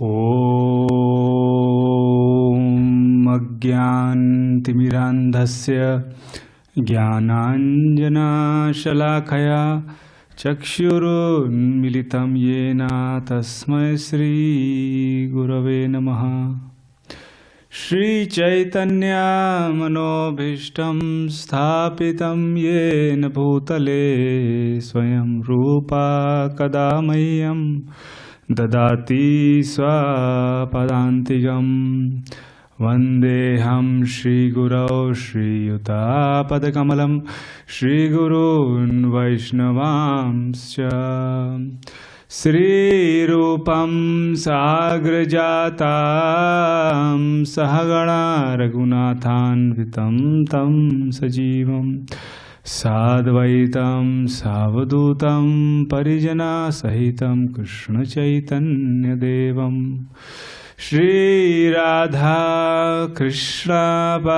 ॐ अज्ञानतिमिरान्धस्य ज्ञानाञ्जनशलाकया चक्षुरुन्मीलितं येन तस्मै श्रीगुरवे नमः। श्रीचैतन्यमनोभीष्टं स्थापितं येन भूतले स्वयं रूपा कदा मह्यं ददाति स्वपदान्तिकं। वन्देऽहं श्रीगुरौ श्रीयुतापदकमलं श्रीगुरून् वैष्णवांश्च। श्रीरूपं साग्रजातं सहगणा रघुनाथान्वितं तं सजीवं साद्वैतं सावधूतं परिजनसहितं कृष्णचैतन्यदेवं श्रीराधा कृष्णपादान्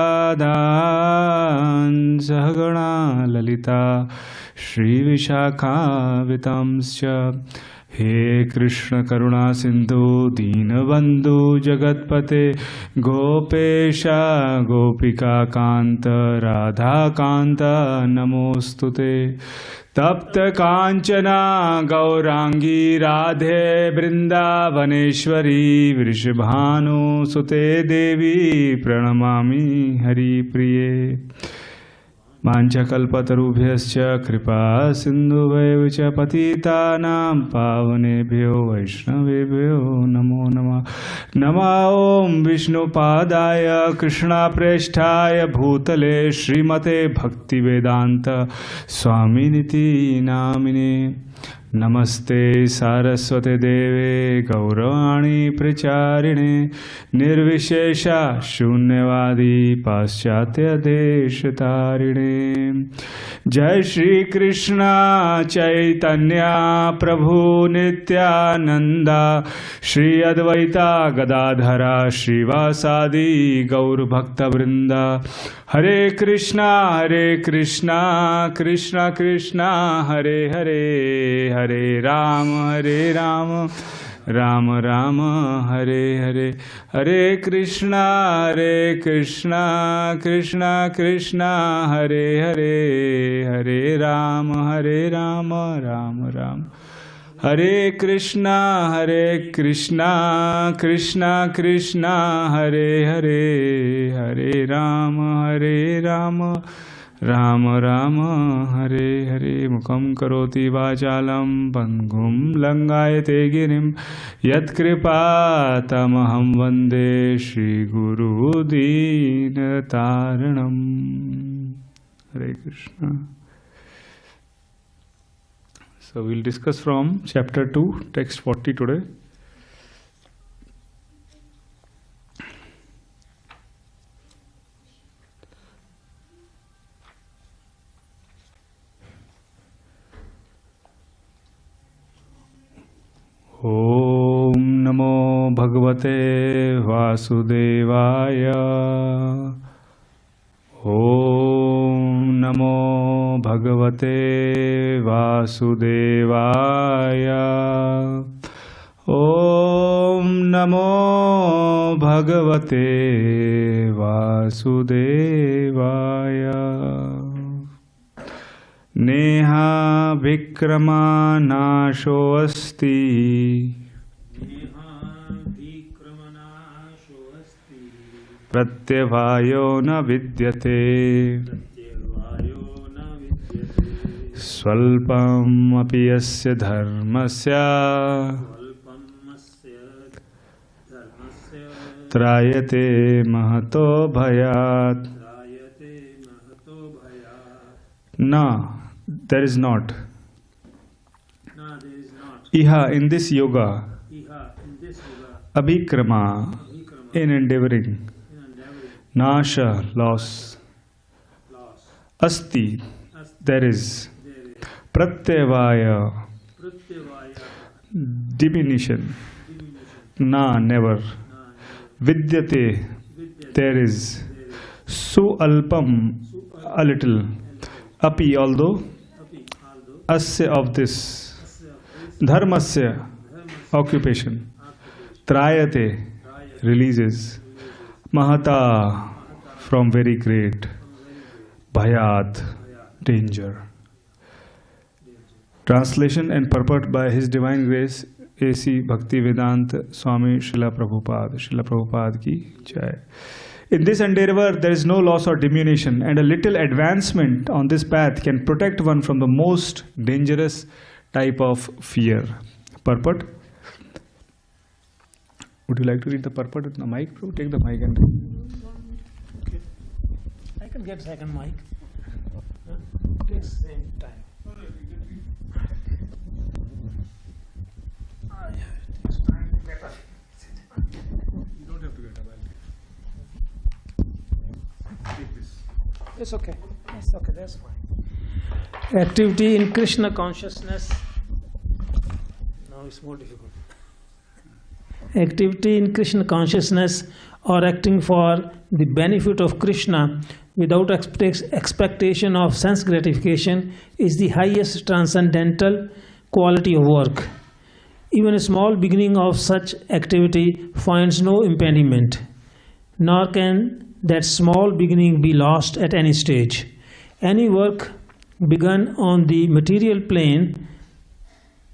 सहगणा ललिता श्रीविशाखान्वितांश्च। हे कृष्ण करुणा सिंधु दीनबंधु जगतपते गोपेश गोपिका कांत राधा कांत नमोस्तुते। तप्त कांचना गौरांगी राधे वृंदावनेश्वरी वृषभानुसुते देवी प्रणमामि हरिप्रिये। वाञ्छाकल्पतरुभ्यश्च कृपा सिन्धुभ्यः च पतितानां पावनेभ्यो वैष्णवेभ्यो नमो नमः। नमो ॐ विष्णुपादाय कृष्णप्रेष्ठाय भूतले श्रीमते भक्तिवेदान्त स्वामिनिति नामिने। नमस्ते सारस्वते देवे गौरवाणी प्रचारिणे निर्विशेष शून्यवादी पाश्चात्य देशतारिणे। जय श्री कृष्ण चैतन्य प्रभु नित्यानंद श्री अद्वैता गदाधरा श्रीवासादि गौर भक्तवृंद। हरे कृष्णा कृष्णा कृष्णा हरे हरे हरे राम राम राम हरे हरे। हरे कृष्णा कृष्णा कृष्णा हरे हरे हरे राम राम राम। हरे कृष्णा कृष्णा कृष्णा हरे हरे हरे राम राम राम हरे हरे। मुखं करोति वाचालं पङ्गुं लङ्घयते गिरिं यत्कृपातमहं वन्दे श्रीगुरुदीनतारिणम्। हरे Krishna. So we'll discuss from chapter 2, text 40 today. Om Namo Bhagavate Vasudevaya. Om Namo Bhagavate Vasudevaya. Om Namo Bhagavate Vasudevaya. Neha Vikrama नाशो अस्ति प्रत्यवायो न विद्यते स्वल्पम् अपि यस्य धर्मस्य त्रायते महतो भयात्। न there is not. Iha, in this yoga, abhikrama, in endeavoring, nasha, loss, asti, there is, pratyavaya, diminution, na, never, vidyate, there is, su alpam, a little, api, although, asya, of this, dharmasya, occupation, Trayate, releases. Mahata, from very great. Bhayat, danger. Translation and purport by His Divine Grace A.C. Bhaktivedanta Swami Srila Prabhupada. Srila Prabhupada ki jai. In this endeavor, there is no loss or diminution, and a little advancement on this path can protect one from the most dangerous type of fear. Purport. Would you like to read the purport with the mic, bro? Take the mic and read. Okay. I can get second mic. Takes same time. You don't have to get up. Take this. It's okay. It's okay. That's fine. Activity in Krishna consciousness. Now it's more difficult. Activity in Krishna consciousness or acting for the benefit of Krishna without expectation of sense gratification is the highest transcendental quality of work. Even a small beginning of such activity finds no impediment, nor can that small beginning be lost at any stage. Any work begun on the material plane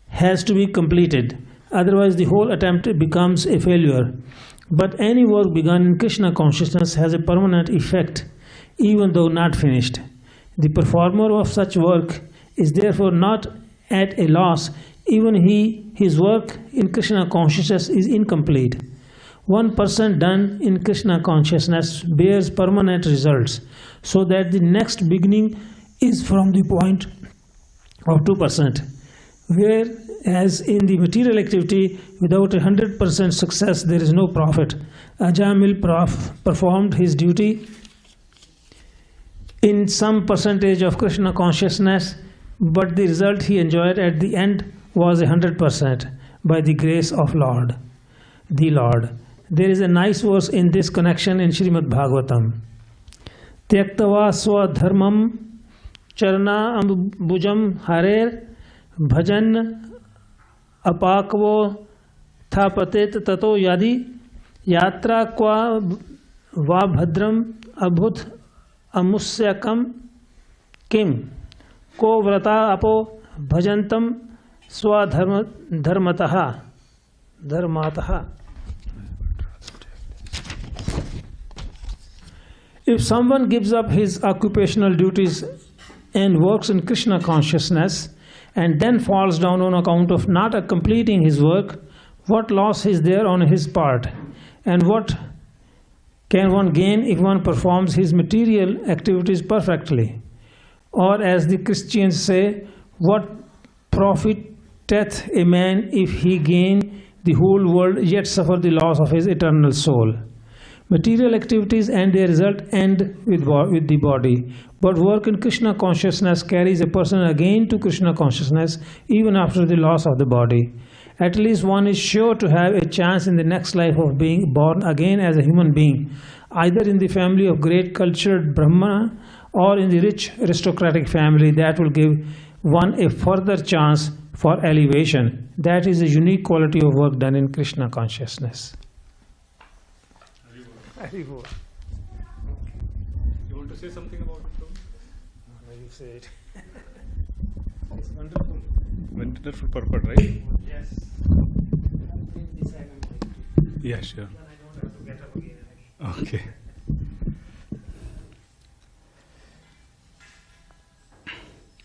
has to be completed, otherwise the whole attempt becomes a failure. But any work begun in Krishna consciousness has a permanent effect, even though not finished. The performer of such work is therefore not at a loss, even his work in Krishna consciousness is incomplete. 1% done in Krishna consciousness bears permanent results, so that the next beginning is from the point of 2%. Whereas in the material activity, without 100% success, there is no profit. Ajāmila performed his duty in some percentage of Krishna consciousness, but the result he enjoyed at the end was 100% by the grace of the Lord. There is a nice verse in this connection in Srimad Bhagavatam. Tyaktava swadharmam charna ambujam harer bhajan apakvo thapatet tato yadi yatra kwa va bhadram abhut amusyakam kim ko vrata apo bhajantam swadharmataha dharmataha. If someone gives up his occupational duties and works in Krishna consciousness and then falls down on account of not completing his work, what loss is there on his part? And what can one gain if one performs his material activities perfectly? Or as the Christians say, what profiteth a man if he gain the whole world yet suffer the loss of his eternal soul? Material activities and their result end with the body, but work in Krishna consciousness carries a person again to Krishna consciousness even after the loss of the body. At least one is sure to have a chance in the next life of being born again as a human being, either in the family of great cultured Brahmana or in the rich aristocratic family. That will give one a further chance for elevation. That is a unique quality of work done in Krishna consciousness. You want to say something about it, though? No, you say it. It's wonderful. Wonderful purport, right? Yes. Yeah, sure. Then I don't have to get up again and again. Okay.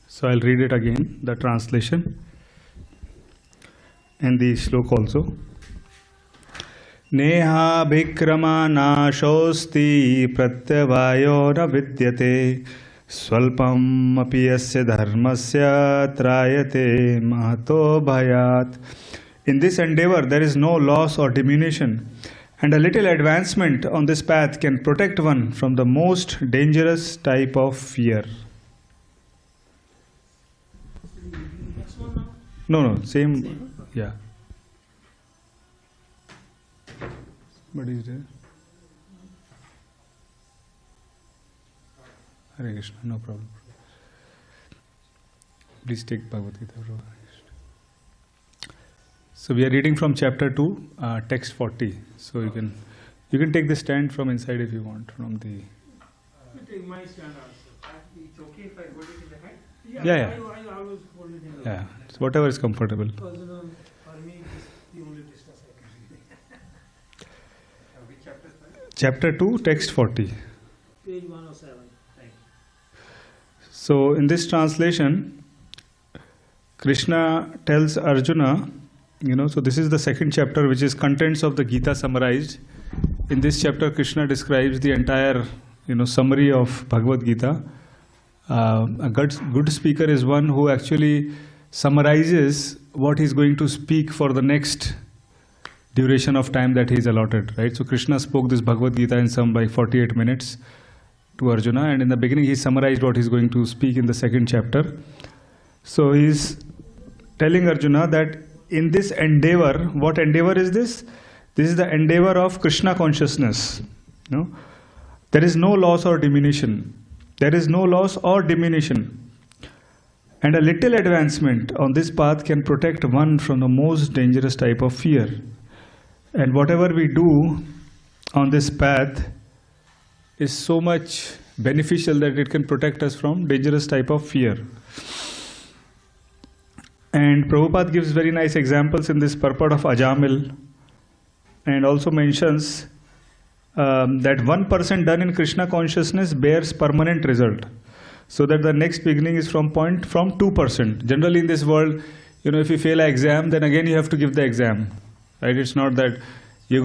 So I'll read it again, the translation and the slok also. Neha bhikrama nashosti pratyavayo na vidyate swalpam api yasya dharmasya trayate mahato bhayat. In this endeavor there is no loss or diminution, and a little advancement on this path can protect one from the most dangerous type of fear. No, same. Yeah. But is there? Hare Krishna, no problem. Please take Bhagavad Gita. So we are reading from chapter 2, text 40. So you can take the stand from inside if you want. From the. You take my stand also. It's okay if I hold it in the hand? Yeah. I always hold it in the hand. Yeah. So whatever is comfortable. Because for me, this is the only distance I can read. Which chapter? Chapter 2, text 40. Page 107. Thank you. So in this translation, Krishna tells Arjuna, so this is the second chapter, which is contents of the Gita summarized. In this chapter, Krishna describes the entire, summary of Bhagavad Gita. A good speaker is one who actually summarizes what he's going to speak for the next duration of time that he's allotted, right? So Krishna spoke this Bhagavad Gita in some 48 minutes to Arjuna, and in the beginning he summarized what he's going to speak in the second chapter. So he's telling Arjuna that in this endeavor, what endeavor is this? This is the endeavor of Krishna consciousness. There is no loss or diminution. There is no loss or diminution. And a little advancement on this path can protect one from the most dangerous type of fear. And whatever we do on this path is so much beneficial that it can protect us from dangerous type of fear. And Prabhupada gives very nice examples in this purport of Ajāmila, and also mentions that 1% done in Krishna consciousness bears permanent result. So that the next beginning is from 2%. Generally in this world, if you fail an exam, then again you have to give the exam. Right? It's not that you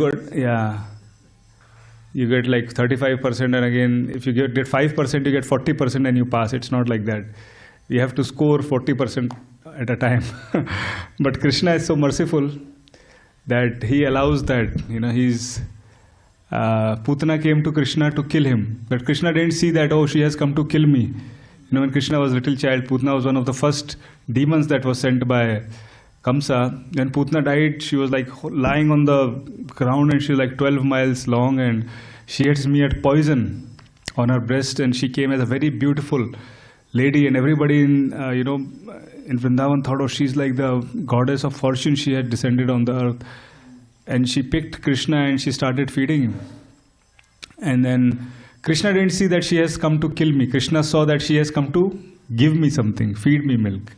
get like 35% and again if you get 5%, you get 40% and you pass. It's not like that. We have to score 40% at a time. But Krishna is so merciful that he allows that. Putana came to Krishna to kill him. But Krishna didn't see that, oh, she has come to kill me. When Krishna was a little child, Putana was one of the first demons that was sent by Kamsa. When Putana died, she was like lying on the ground and she was like 12 miles long and she had smeared poison on her breast and she came as a very beautiful lady, and everybody in Vrindavan thought, oh, she's like the goddess of fortune. She had descended on the earth. And she picked Krishna and she started feeding him. And then Krishna didn't see that she has come to kill me. Krishna saw that she has come to give me something, feed me milk.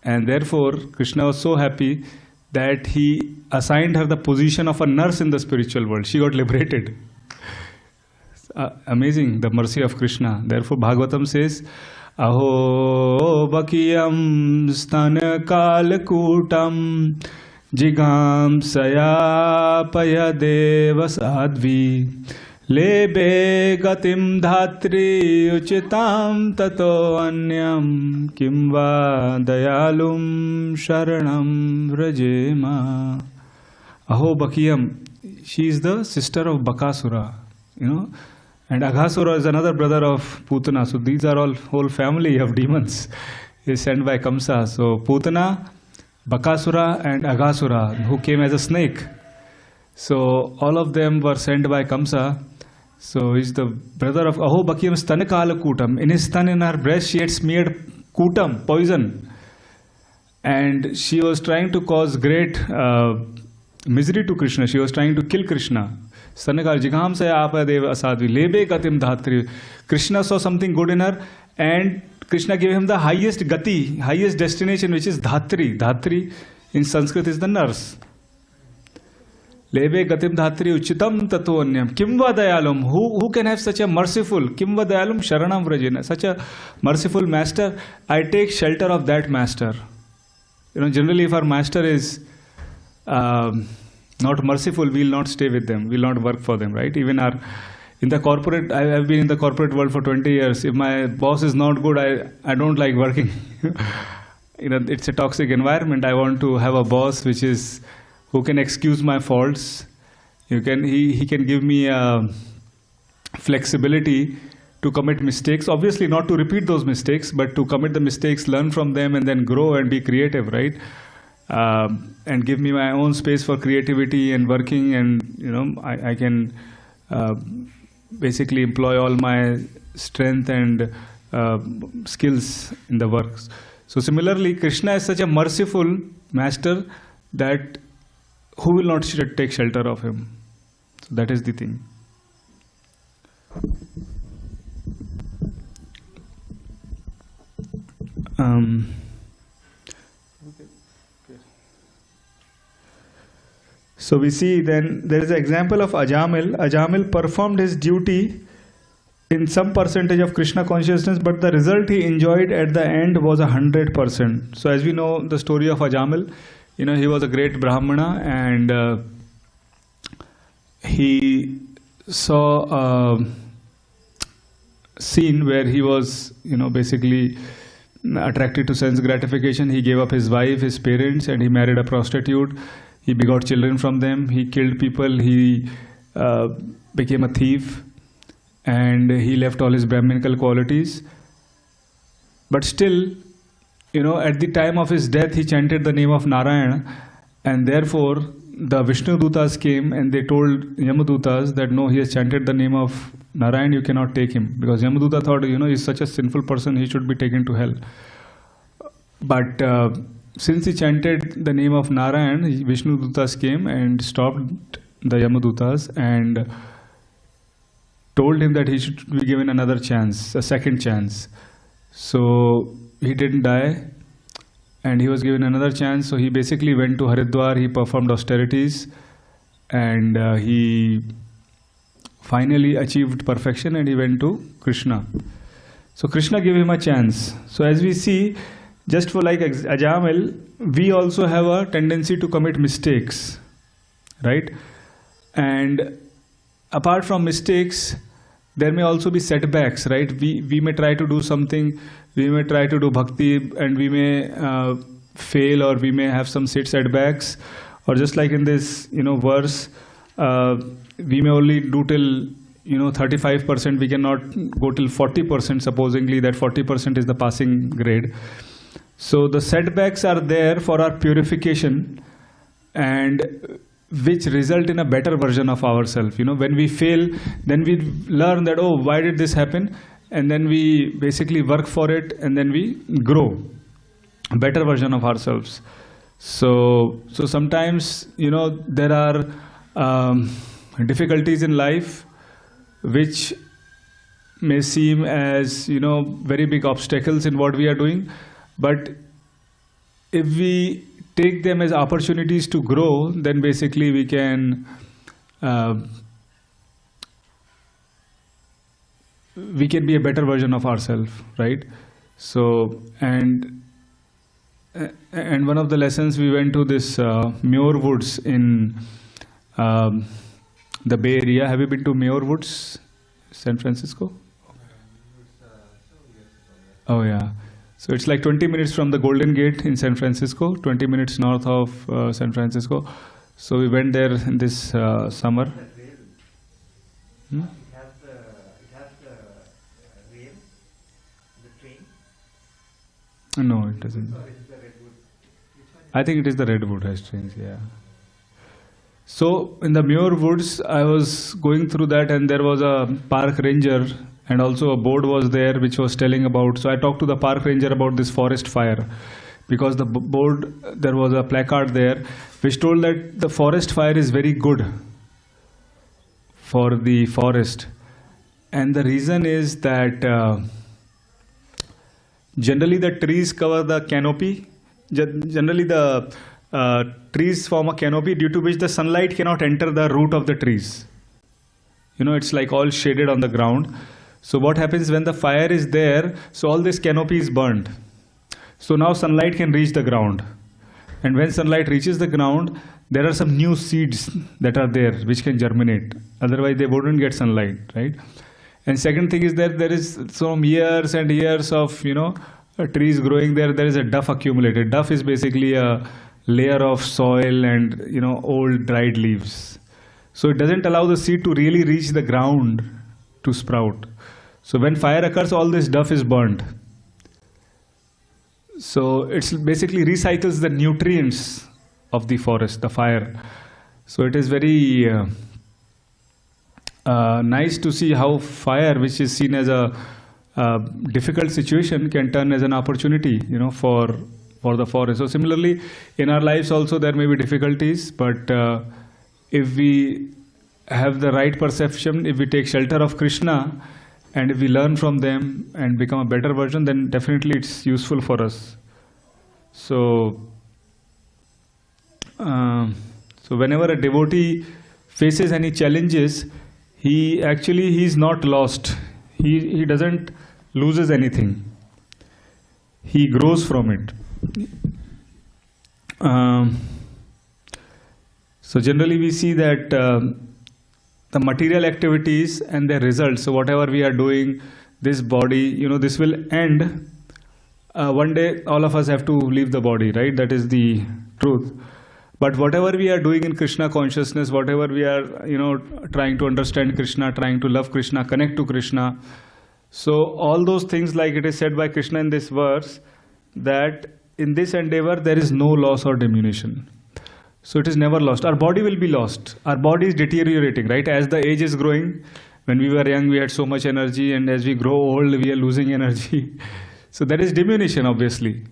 And therefore, Krishna was so happy that he assigned her the position of a nurse in the spiritual world. She got liberated. Amazing, the mercy of Krishna. Therefore, Bhagavatam says, Aho bakiyam stana kalkutam jigam sayapaya deva sadvi lebe gatim dhatri uchitam tato anyam kimva dayalum sharanam vrajema. Aho bakiyam, she is the sister of Bakasura, and Aghasura is another brother of Putana. So these are all whole family of demons is sent by Kamsa. So Putana, Bakasura and Aghasura, who came as a snake. So all of them were sent by Kamsa. So he's the brother of Aho Bakiyam Stanakala Kutam. In his stan, in her breast, she had smeared Kutam, poison. And she was trying to cause great misery to Krishna. She was trying to kill Krishna. Stanakala Jigam Sayapa Deva Asadvi Lebe Gatim Dhatri. Krishna saw something good in her and Krishna gave him the highest gati, highest destination, which is Dhatri. Dhatri in Sanskrit is the nurse. Lebe gatim dhatri uchitam tato anyam. Kimva dayalum. Who can have such a merciful? Kimva dayalum sharanam vrajena. Such a merciful master. I take shelter of that master. Generally if our master is not merciful, we will not stay with them. We will not work for them, right? Even in the corporate, I have been in the corporate world for 20 years. If my boss is not good, I don't like working. It's a toxic environment. I want to have a boss who can excuse my faults. He can give me flexibility to commit mistakes. Obviously not to repeat those mistakes, but to commit the mistakes, learn from them and then grow and be creative, right? And give me my own space for creativity and working, and I can basically employ all my strength and skills in the works. So similarly, Krishna is such a merciful master that who will not take shelter of him? So that is the thing. So we see then there is an example of Ajāmila. Ajāmila performed his duty in some percentage of Krishna consciousness, but the result he enjoyed at the end was 100%. So as we know the story of Ajāmila, he was a great Brahmana, and he saw a scene where he was, basically attracted to sense gratification. He gave up his wife, his parents, and he married a prostitute. He begot children from them. He killed people. He became a thief, and he left all his Brahminical qualities. But still, at the time of his death, he chanted the name of Narayana, and therefore the Vishnu Dutas came and they told Yamadutas that no, he has chanted the name of Narayana, you cannot take him, because Yamaduta thought, he's such a sinful person, he should be taken to hell. But since he chanted the name of Narayan, Vishnu Dutas came and stopped the Yamadutas and told him that he should be given another chance, a second chance. So he didn't die, and he was given another chance. So he basically went to Haridwar, he performed austerities, and he finally achieved perfection, and he went to Krishna. So Krishna gave him a chance. So as we see, just for like Ajāmila, we also have a tendency to commit mistakes, right? And apart from mistakes, there may also be setbacks, right? We may try to do something, we may try to do bhakti, and we may fail, or we may have some setbacks, or just like in this verse, we may only do till 35%, we cannot go till 40%, supposingly that 40% is the passing grade. So the setbacks are there for our purification, and which result in a better version of ourselves. When we fail, then we learn that, oh, why did this happen? And then we basically work for it, and then we grow a better version of ourselves. So sometimes, there are difficulties in life which may seem as, very big obstacles in what we are doing. But if we take them as opportunities to grow, then basically we can be a better version of ourselves, right? So and one of the lessons, we went to this Muir Woods in the Bay Area. Have you been to Muir Woods, San Francisco? Oh yeah. So it's like 20 minutes from the Golden Gate in San Francisco, 20 minutes north of San Francisco. So we went there in this summer. It has the rail, the train. No, it doesn't. Or it is the redwood. I think it is the redwood has trains, yeah. So in the Muir Woods, I was going through that, and there was a park ranger, and also a board was there which was telling about. So I talked to the park ranger about this forest fire, because the board, there was a placard there which told that the forest fire is very good for the forest. And the reason is that generally the trees cover the canopy. Generally the trees form a canopy due to which the sunlight cannot enter the root of the trees. It's like all shaded on the ground. So what happens when the fire is there, so all this canopy is burnt. So now sunlight can reach the ground. And when sunlight reaches the ground, there are some new seeds that are there which can germinate. Otherwise they wouldn't get sunlight, right? And second thing is that there is some years and years of, trees growing there. There is a duff accumulated. Duff is basically a layer of soil and, old dried leaves. So it doesn't allow the seed to really reach the ground to sprout. So when fire occurs, all this duff is burnt. So it's basically recycles the nutrients of the forest, the fire. So it is very nice to see how fire, which is seen as a difficult situation, can turn as an opportunity, for for the forest. So similarly, in our lives also there may be difficulties, but if we have the right perception, if we take shelter of Krishna, and if we learn from them and become a better version, then definitely it's useful for us. So, so whenever a devotee faces any challenges, he's not lost. He doesn't loses anything. He grows from it. So generally we see that the material activities and their results, so whatever we are doing, this body, this will end. One day all of us have to leave the body, right? That is the truth. But whatever we are doing in Krishna consciousness, whatever we are, trying to understand Krishna, trying to love Krishna, connect to Krishna, so all those things, like it is said by Krishna in this verse, that in this endeavor there is no loss or diminution. So it is never lost. Our body will be lost. Our body is deteriorating, right? As the age is growing, when we were young we had so much energy, and as we grow old we are losing energy. So there is diminution, obviously.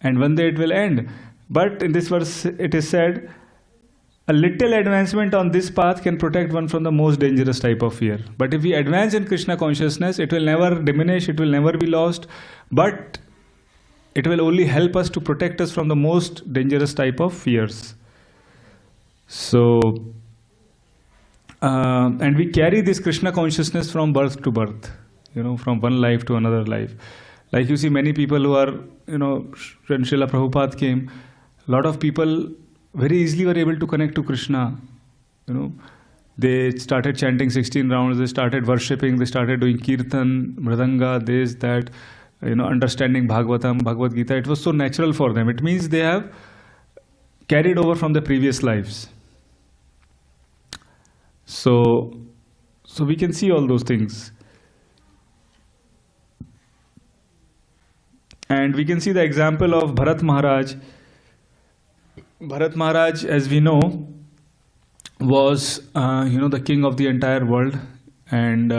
And one day it will end. But in this verse it is said, a little advancement on this path can protect one from the most dangerous type of fear. But if we advance in Krishna consciousness, it will never diminish, it will never be lost, but it will only help us to protect us from the most dangerous type of fears. So, and we carry this Krishna consciousness from birth to birth, from one life to another life. Like you see many people who are, when Srila Prabhupada came, a lot of people very easily were able to connect to Krishna. They started chanting 16 rounds, they started worshipping, they started doing kirtan, mridanga, this, that, understanding Bhagavatam, Bhagavad Gita. It was so natural for them. It means they have carried over from the previous lives. So we can see all those things. And we can see the example of Bharat Maharaj. Bharat Maharaj, as we know, was the king of the entire world, and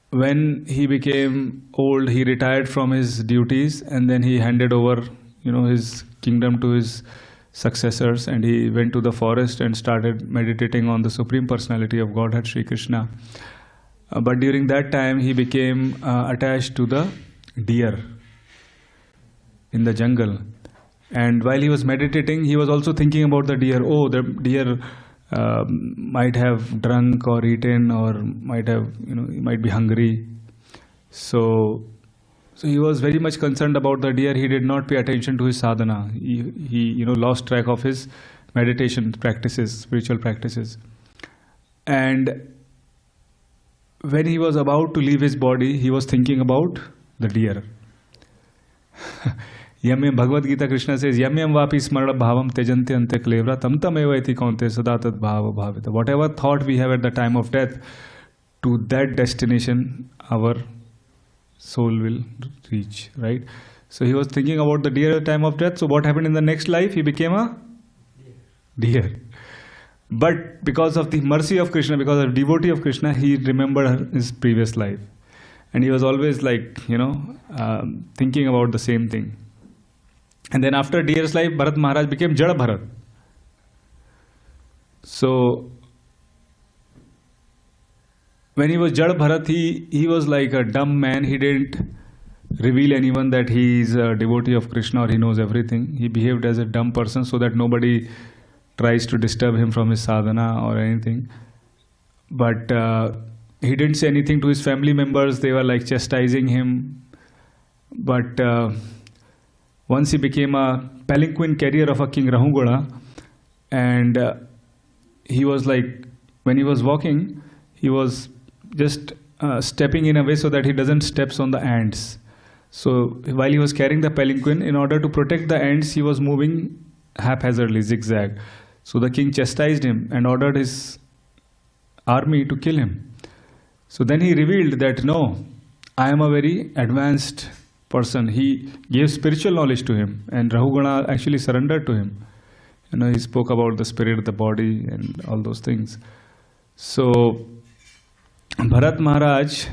when he became old, he retired from his duties, and then he handed over his kingdom to his successors, and he went to the forest and started meditating on the Supreme Personality of Godhead, Sri Krishna. But during that time he became attached to the deer in the jungle. And while he was meditating, he was also thinking about the deer. Oh, the deer might have drunk or eaten, or might have, he might be hungry. So he was very much concerned about the deer. He did not pay attention to his sadhana. He lost track of his meditation practices, spiritual practices. And when he was about to leave his body, he was thinking about the deer. Yamyam Bhagavad Gita, Krishna says, Yamyam vapi smarana bhavam tejanti ante klevra tam tam eva iti kaunte sadatat bhava bhavita. Whatever thought we have at the time of death, to that destination our soul will reach, right? So he was thinking about the deer at the time of death. So what happened in the next life? He became a deer. But because of the mercy of Krishna, because of devotee of Krishna, he remembered his previous life. And he was always like, thinking about the same thing. And then after deer's life, Bharat Maharaj became Jada Bharat. So when he was Jada Bharat, he was like a dumb man. He didn't reveal anyone that he is a devotee of Krishna or he knows everything. He behaved as a dumb person so that nobody tries to disturb him from his sadhana or anything. But he didn't say anything to his family members. They were like chastising him. But once he became a palanquin carrier of a king Rahugana, and he was like, when he was walking, he was just stepping in a way so that he doesn't step on the ants. So while he was carrying the palanquin, in order to protect the ants, he was moving haphazardly, zigzag. So the king chastised him and ordered his army to kill him. So then he revealed that, no, I am a very advanced person. He gave spiritual knowledge to him, and Rahugana actually surrendered to him. He spoke about the spirit, the body, and all those things. So Bharat Maharaj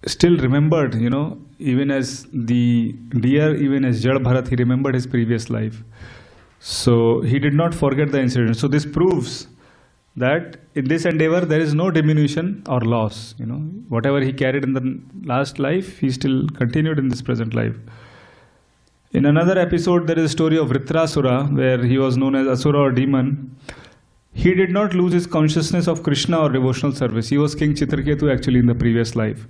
still remembered, even as the deer, even as Jal Bharat, he remembered his previous life. So he did not forget the incident. So this proves that in this endeavor there is no diminution or loss. Whatever he carried in the last life, he still continued in this present life. In another episode, there is a story of Vritrasura, where he was known as Asura or demon. He did not lose his consciousness of Krishna or devotional service. He was King Chitraketu actually in the previous life,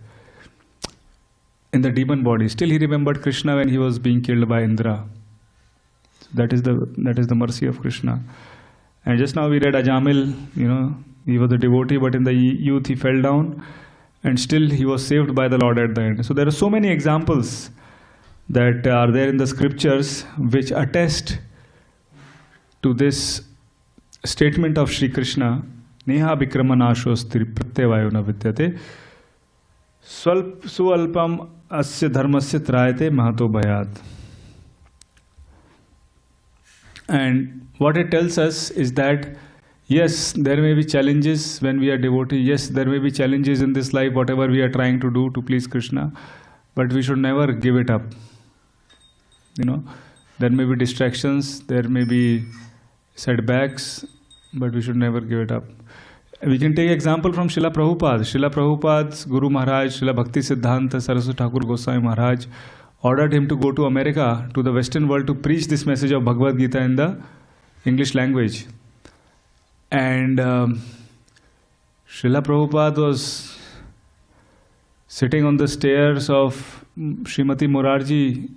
in the demon body. Still he remembered Krishna when he was being killed by Indra. That is the mercy of Krishna. And just now we read Ajāmila, he was a devotee, but in the youth he fell down, and still he was saved by the Lord at the end. So there are so many examples that are there in the scriptures which attest to this statement of Sri Krishna, Neha Vikrama Nashosthiri Pratyavayo na Vidyate Sualpam Asya Dharmasya Trayate Mahato Bhayat. And what it tells us is that yes, there may be challenges when we are devotee. Yes, there may be challenges in this life, whatever we are trying to do to please Krishna, but we should never give it up. There may be distractions, there may be setbacks, but we should never give it up. We can take example from Srila Prabhupada. Srila Prabhupada's Guru Maharaj, Srila Bhakti Siddhanta Saraswati Thakur Goswami Maharaj ordered him to go to America, to the Western world, to preach this message of Bhagavad Gita in the English language. And Srila Prabhupada was sitting on the stairs of Srimati Morarji,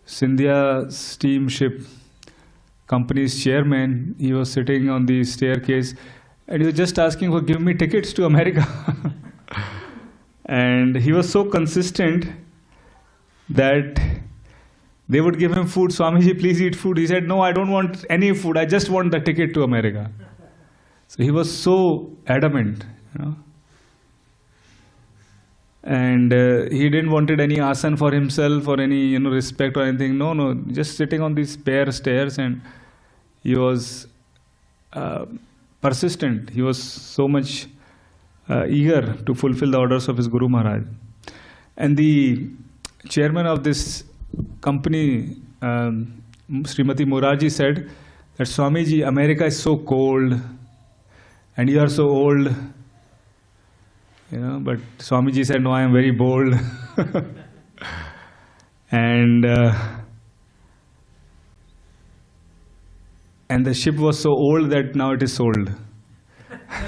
Scindia steamship company's chairman. He was sitting on the staircase and he was just asking for, give me tickets to America. And he was so consistent that they would give him food. Swamiji, please eat food. He said, no, I don't want any food. I just want the ticket to America. So he was so adamant, And he didn't wanted any asan for himself or any respect or anything. No, just sitting on these bare stairs, and he was persistent. He was so much eager to fulfill the orders of his Guru Maharaj. And the chairman of this company, Srimati Morarji, said that Swamiji, America is so cold and you are so old. But Swamiji said, no, I am very bold. And the ship was so old that now it is sold.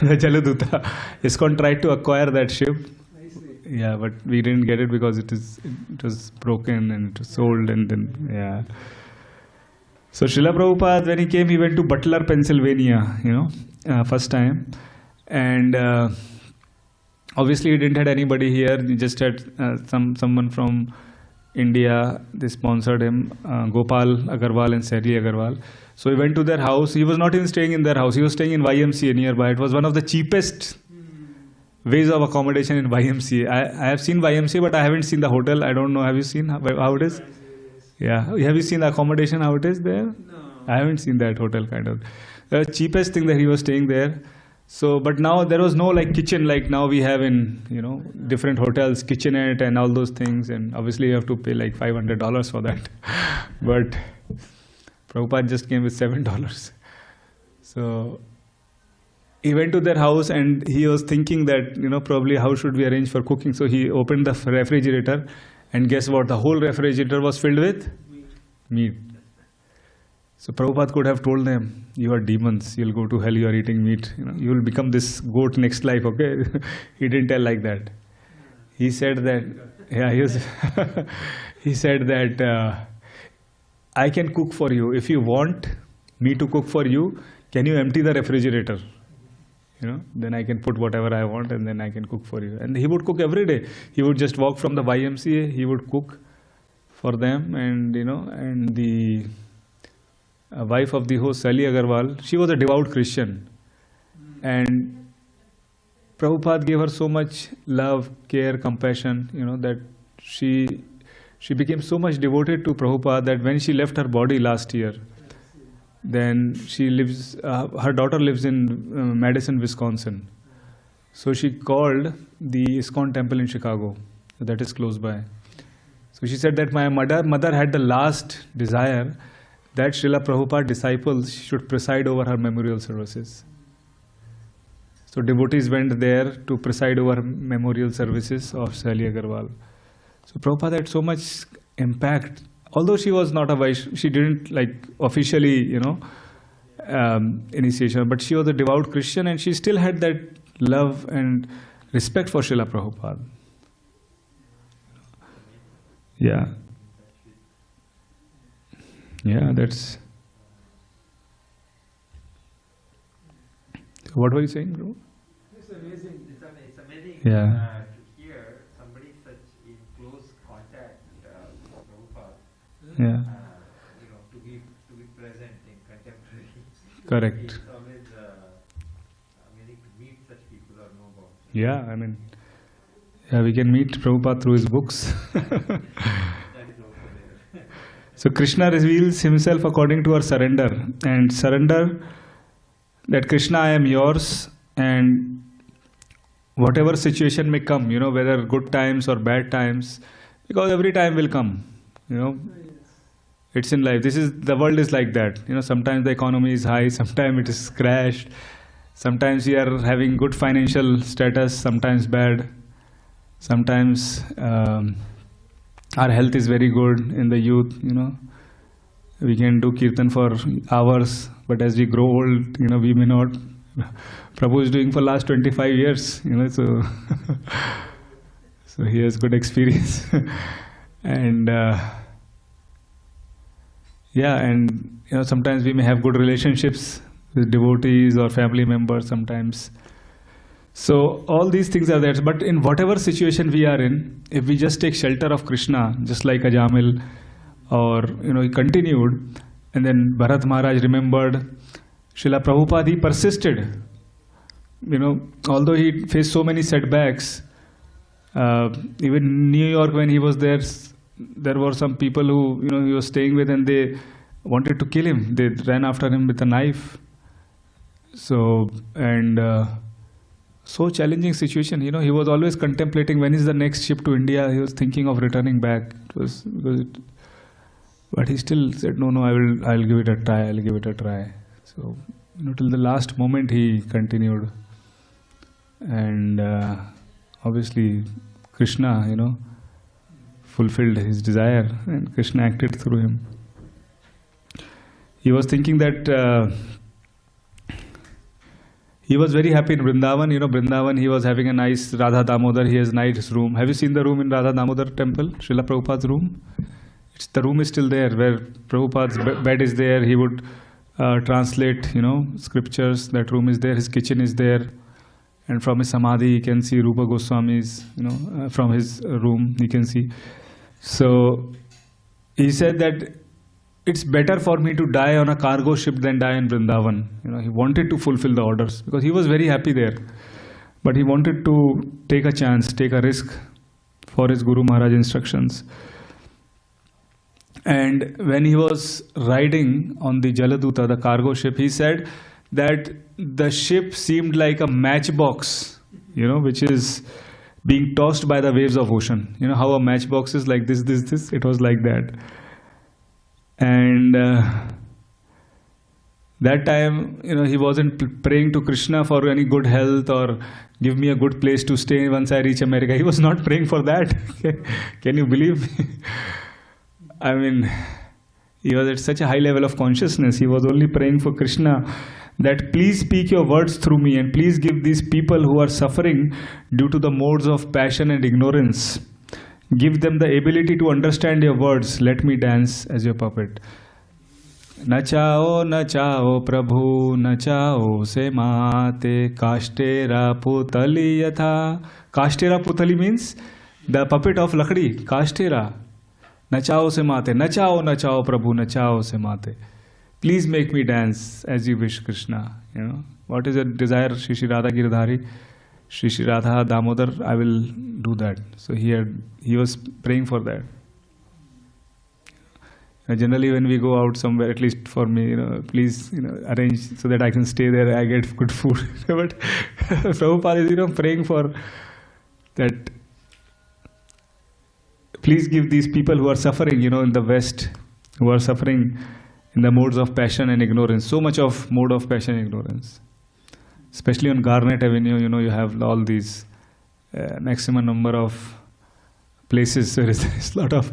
The Jaladuta. ISKCON tried to acquire that ship. Yeah, but we didn't get it because it was broken and it was sold, and then, yeah. So Srila Prabhupada, when he came, he went to Butler, Pennsylvania, first time. And obviously he didn't have anybody here. He just had someone from India. They sponsored him, Gopal Agarwal and Sally Agarwal. So he went to their house. He was not even staying in their house. He was staying in YMCA nearby. It was one of the cheapest ways of accommodation in YMCA. I have seen YMCA, but I haven't seen the hotel. I don't know. Have you seen how it is? Yeah. Have you seen the accommodation, how it is there? No. I haven't seen that hotel kind of. The cheapest thing that he was staying there. So, but now there was no like kitchen like now we have in, different hotels, kitchenette and all those things. And obviously you have to pay like $500 for that. But Prabhupada just came with $7. So he went to their house and he was thinking that, probably how should we arrange for cooking. So he opened the refrigerator, and guess what? The whole refrigerator was filled with meat. So Prabhupada could have told them, you are demons, you'll go to hell, you are eating meat. You will become this goat next life, okay? He didn't tell like that. He said that, he said that, I can cook for you. If you want me to cook for you, can you empty the refrigerator? Then I can put whatever I want and then I can cook for you. And he would cook every day. He would just walk from the YMCA, he would cook for them. And, and the wife of the host, Sally Agarwal, she was a devout Christian. And Prabhupada gave her so much love, care, compassion, that she became so much devoted to Prabhupada that when she left her body last year, then she lives, her daughter lives in Madison, Wisconsin. So she called the ISKCON temple in Chicago, that is close by. So she said that my mother had the last desire that Srila Prabhupada disciples should preside over her memorial services. So devotees went there to preside over memorial services of Sally Agarwal. So Prabhupada had so much impact. Although she was not a Vaishnava, she didn't like officially, initiation, but she was a devout Christian and she still had that love and respect for Srila Prabhupada. Yeah. Yeah, that's... What were you saying, bro? It's amazing. It's amazing Yeah. to hear somebody such in close contact with Prabhupada. Yeah. To be present in contemporary. Correct. It's always amazing to meet such people or know about. Yeah, I mean, we can meet Prabhupada through his books. That is also there. So Krishna reveals himself according to our surrender. And surrender that Krishna, I am yours, and whatever situation may come, whether good times or bad times, because every time will come, It's in life. The world is like that. Sometimes the economy is high, sometimes it is crashed, sometimes we are having good financial status, sometimes bad, sometimes our health is very good in the youth, we can do kirtan for hours, but as we grow old, we may not. Prabhu is doing for last 25 years, so so he has good experience. And sometimes we may have good relationships with devotees or family members sometimes. So all these things are there, but in whatever situation we are in, if we just take shelter of Krishna, just like Ajāmila, or he continued, and then Bharat Maharaj remembered Srila Prabhupada, he persisted. Although he faced so many setbacks, even in New York when he was there, there were some people who he was staying with, and they wanted to kill him. They ran after him with a knife. So so challenging situation. He was always contemplating when is the next ship to India. He was thinking of returning back. But he still said, no, I'll give it a try. I'll give it a try. So till the last moment he continued. And obviously Krishna, fulfilled his desire, and Krishna acted through him. He was thinking that he was very happy in Vrindavan. Vrindavan, he was having a nice Radha Damodar. He has nice room. Have you seen the room in Radha Damodar temple? Srila Prabhupada's room? The room is still there, where Prabhupada's bed is there. He would translate, scriptures. That room is there. His kitchen is there. And from his samadhi, you can see Rupa Goswami's, from his room, you can see. So he said that it's better for me to die on a cargo ship than die in Vrindavan. He wanted to fulfill the orders because he was very happy there. But he wanted to take a chance, take a risk for his Guru Maharaj instructions. And when he was riding on the Jaladuta, the cargo ship, he said that the ship seemed like a matchbox, which is being tossed by the waves of ocean. How a matchbox is like this, it was like that. And that time, he wasn't praying to Krishna for any good health or give me a good place to stay once I reach America. He was not praying for that. Can you believe me? I mean, he was at such a high level of consciousness. He was only praying for Krishna that please speak your words through me and please give these people who are suffering due to the modes of passion and ignorance. Give them the ability to understand your words. Let me dance as your puppet. Nachao, nachao, Prabhu, nachao se mate, kashtera putali yatha. Kashtera putali means the puppet of Lakdi, kashtera. Nachao se mate, nachao, nachao, Prabhu, nachao se mate. Please make me dance as you wish, Krishna. What is your desire, Shri Shri Radha Giridhari? Shri Shri Radha Damodar, I will do that. So he was praying for that. Generally, when we go out somewhere, at least for me, please, arrange so that I can stay there. I get good food. But Prabhupada is, praying for that. Please give these people who are suffering, in the West, who are suffering in the modes of passion and ignorance. So much of mode of passion and ignorance. Especially on Garnet Avenue, you have all these maximum number of places. So there's a lot of...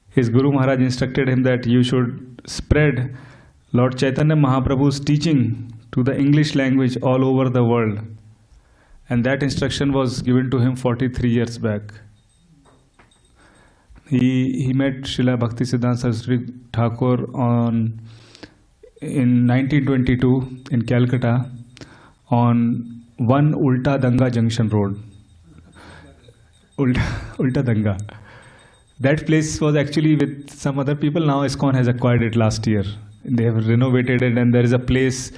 his Guru Maharaj instructed him that you should spread Lord Chaitanya Mahaprabhu's teaching to the English language all over the world. And that instruction was given to him 43 years back. He met Srila Bhaktisiddhanta Saraswati Thakur in 1922 in Calcutta on 1 Ulta Danga Junction Road. Ulta Danga. That place was actually with some other people. Now ISKCON has acquired it last year. They have renovated it, and there is a place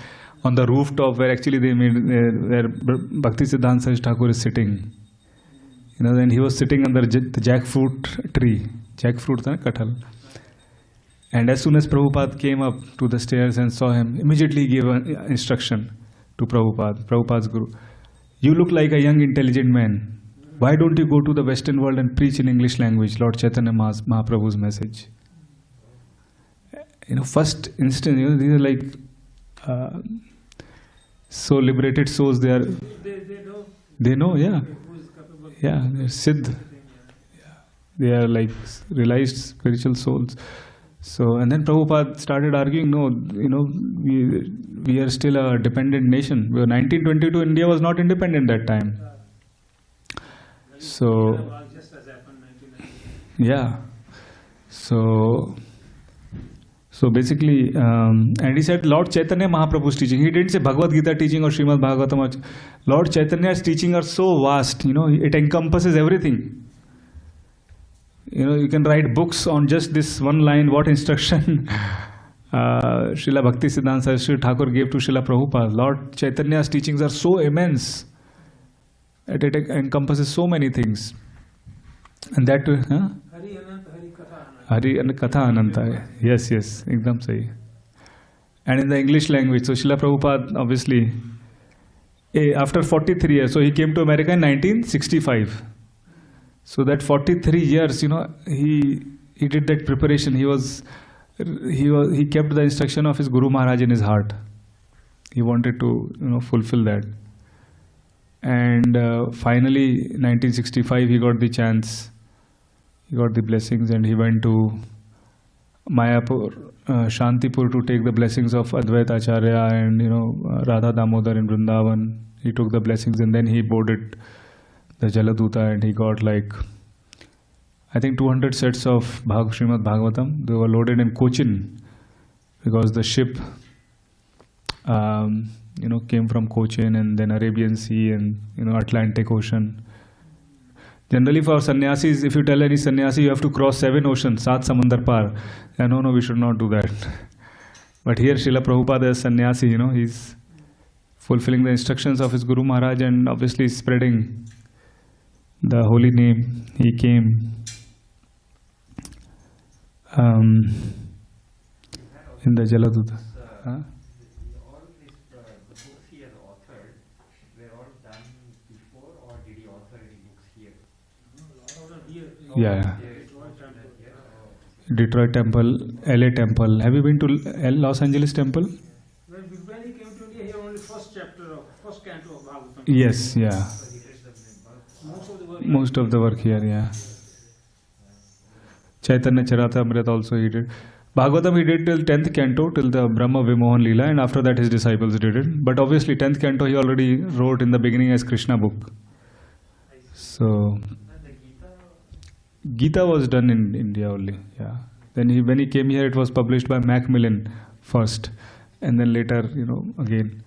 on the rooftop where actually they made where Bhaktisiddhanta Saraswati Thakur is sitting. Then he was sitting under the jackfruit tree. Jackfruit, kathal. And as soon as Prabhupada came up to the stairs and saw him, immediately gave an instruction to Prabhupada's Guru. You look like a young, intelligent man. Why don't you go to the Western world and preach in English language, Lord Chaitanya Mahaprabhu's message? First instant, these are like so liberated souls. They know, yeah. Yeah, they're Siddh. Yeah. They are like realized spiritual souls. So, and then Prabhupada started arguing, no, we are still a dependent nation. 1922, India was not independent that time. So, yeah. So basically, and he said Lord Chaitanya Mahaprabhu's teaching. He didn't say Bhagavad Gita teaching or Srimad Bhagavatam. Lord Chaitanya's teaching are so vast, it encompasses everything. You can write books on just this one line, what instruction Srila Bhaktisiddhanta Saraswati Thakur gave to Srila Prabhupada. Lord Chaitanya's teachings are so immense. It encompasses so many things. And that too, Hari and Katha Ananta. Yes, ekdam sahi. And in the English language, so Srila Prabhupada obviously, after 43 years, so he came to America in 1965. So that 43 years, he did that preparation. He kept the instruction of his Guru Maharaj in his heart. He wanted to, fulfill that. And finally, 1965, he got the chance. He got the blessings, and he went to Mayapur, Shantipur to take the blessings of Advaita Acharya and Radha Damodar in Vrindavan. He took the blessings, and then he boarded the Jaladuta, and he got like, I think 200 sets of Srimad Bhagavatam. They were loaded in Cochin because the ship came from Cochin, and then Arabian Sea and Atlantic Ocean. Generally for sannyasis, if you tell any sannyasi you have to cross 7 oceans, 7 samandar par, no, we should not do that. But here Srila Prabhupada as sannyasi, he's fulfilling the instructions of his Guru Maharaj and obviously spreading the holy name. He came in the Jaladuta. All these the books he has authored were all done before, or did he author any books here? Yeah. Detroit Temple, LA Temple. Have you been to Los Angeles Temple? When he came to India, he only first canto of Bhagavatam. Yes, yeah. Most of the work here, yeah. Chaitanya Charitamrita also he did. Bhagavatam he did till 10th canto, till the Brahma Vimohan Leela, and after that his disciples did it. But obviously 10th canto he already wrote in the beginning as Kṛṣṇa book. So Gita was done in India only, yeah. Then when he came here, it was published by Macmillan first, and then later, again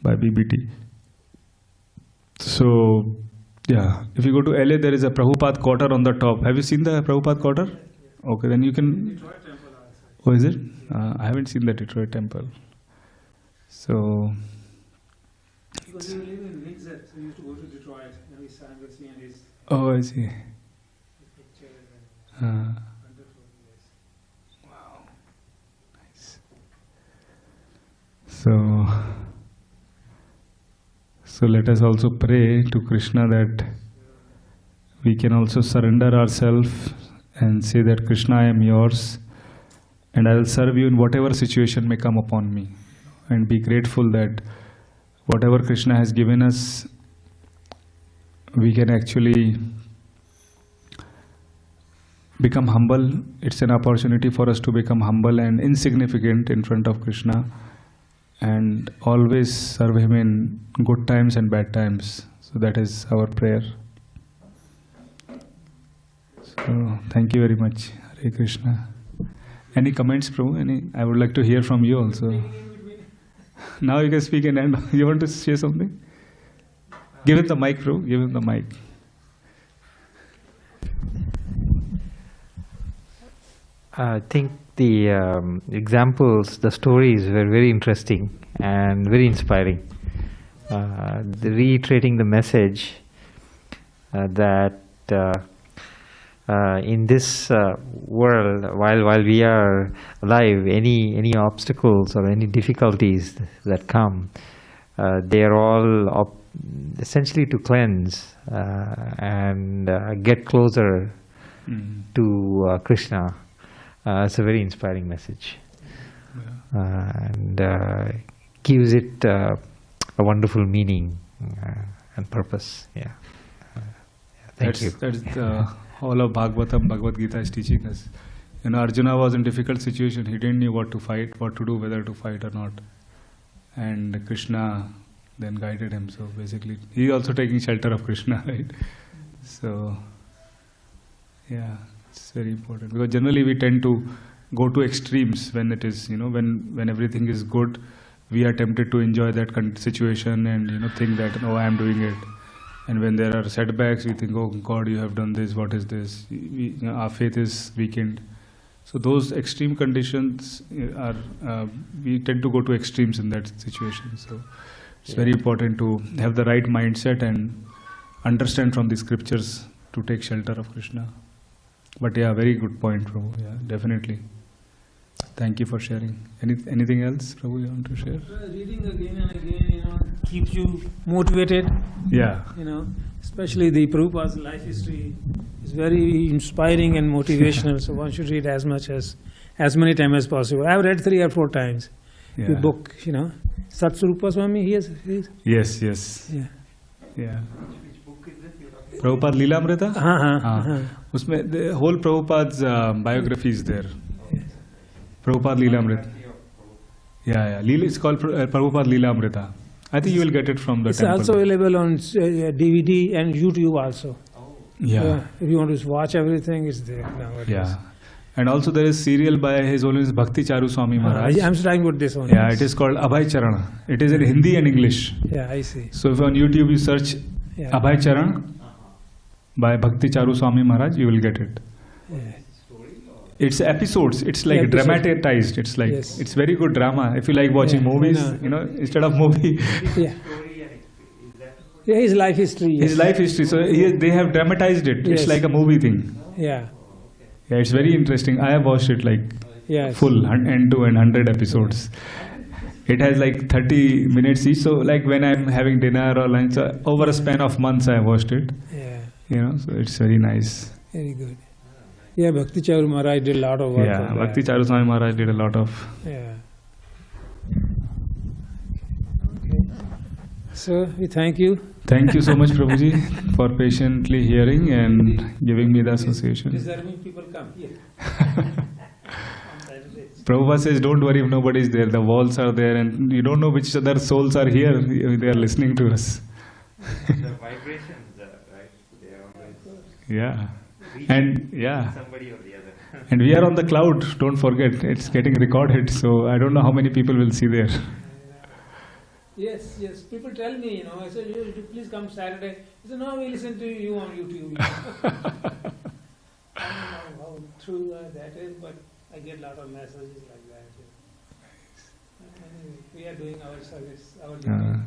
by BBT. So, yeah, if you go to LA, there is a Prabhupada quarter on the top. Have you seen the Prabhupada quarter? Okay, then you can. Oh, is it? I haven't seen the Detroit Temple. So, Because we live in Windsor, so we used to go to Detroit and we sang with his Oh, I see. pictures and wonderful. Yes. Wow. Nice. So let us also pray to Krishna that we can also surrender ourselves and say that Krishna, I am yours and I will serve you in whatever situation may come upon me, and be grateful that whatever Krishna has given us, we can actually become humble. It's an opportunity for us to become humble and insignificant in front of Krishna, and always serve him in good times and bad times. So that is our prayer. So thank you very much. Hare Krishna. Any comments, Prabhu? I would like to hear from you also. Now you can speak in end. You want to say something? Give him the mic, Prabhu. Give him the mic. I think the examples, the stories were very interesting and very inspiring. Reiterating the message that in this world, while we are alive, any obstacles or any difficulties that come, they are all essentially to cleanse and get closer to Krishna. It's a very inspiring message, and gives it a wonderful meaning and purpose. Yeah. Thank you. That's all of Bhagavatam, Bhagavad Gita is teaching us. Arjuna was in difficult situation. He didn't know what to fight, what to do, whether to fight or not. And Krishna then guided him. So basically, he also taking shelter of Krishna, right? So, yeah, it's very important. Because generally we tend to go to extremes when it is, when everything is good, we are tempted to enjoy that situation and, think that, oh, I am doing it. And when there are setbacks, we think, oh God, you have done this, what is this? Our faith is weakened. So those extreme conditions are, we tend to go to extremes in that situation. So it's very important to have the right mindset and understand from the scriptures to take shelter of Krishna. But yeah, very good point, Prabhu. Yeah, definitely. Thank you for sharing. Anything else, Prabhu, you want to share? Reading again and again, keeps you motivated. Yeah. Especially the Prabhupada's life history is very inspiring and motivational. So one should read as many times as possible. I've read 3 or 4 times the book. Satsvarupa Swami. He is. Yes. Yeah. Yeah. Prabhupada Leelamrita? Usme, the whole Prabhupada's biography is there. Prabhupada Leelamrita. Yeah. It's called Prabhupada Leelamrita. I think you will get it from the temple. It's also available on DVD and YouTube also. Yeah. If you want to watch everything, it's there nowadays. Yeah. And also there is serial by His Holiness Bhakti Charu Swami Maharaj. I'm trying with this one. Yeah, it is called Abhay Charan. It is in Hindi and English. Yeah, I see. So if on YouTube you search Abhay Charan by Bhakti Charu Swami Maharaj, you will get it. Yeah. It's episodes. It's like dramatized. It's like it's very good drama. If you like watching movies, instead of movie. Yeah. Yeah, his life history. His life history. So they have dramatized it. It's like a movie thing. Yeah. Yeah, it's very interesting. I have watched it like full, end to end, 100 episodes. It has like 30 minutes each. So like when I'm having dinner or lunch, over a span of months I watched it. Yeah. So it's very nice. Very good. Yeah, Bhakti Charu Maharaj did a lot of work. Yeah, Bhakti Charu Swami Maharaj did a lot of. Yeah. Okay. So we thank you. Thank you so much, Prabhuji, for patiently hearing and giving me the association. Deserving people come here. Prabhupada says, don't worry if nobody is there. The walls are there and you don't know which other souls are here. They are listening to us. The vibrations, right? They are always. Yeah. And somebody or the other. And we are on the cloud, don't forget. It's getting recorded, so I don't know how many people will see there. Yes. People tell me, I said, please come Saturday. I said, no, we listen to you on YouTube. I don't know how true that is, but I get a lot of messages like that. Anyway, we are doing our service, our duty.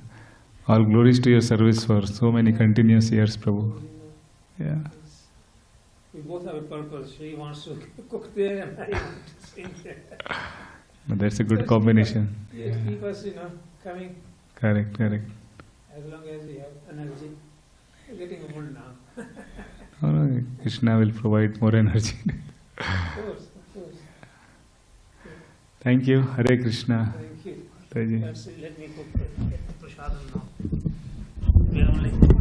All glories to your service for so many continuous years, Prabhu. Yeah. We both have a purpose. She wants to cook there and I want to sing there. But that's a good combination. It keep us, coming Correct. as long as we have energy. We're getting old now. Oh, no, Krishna will provide more energy. Of course. Thank you. Hare Krishna. Thank you. Taji. Let me get the prasadam now. We are only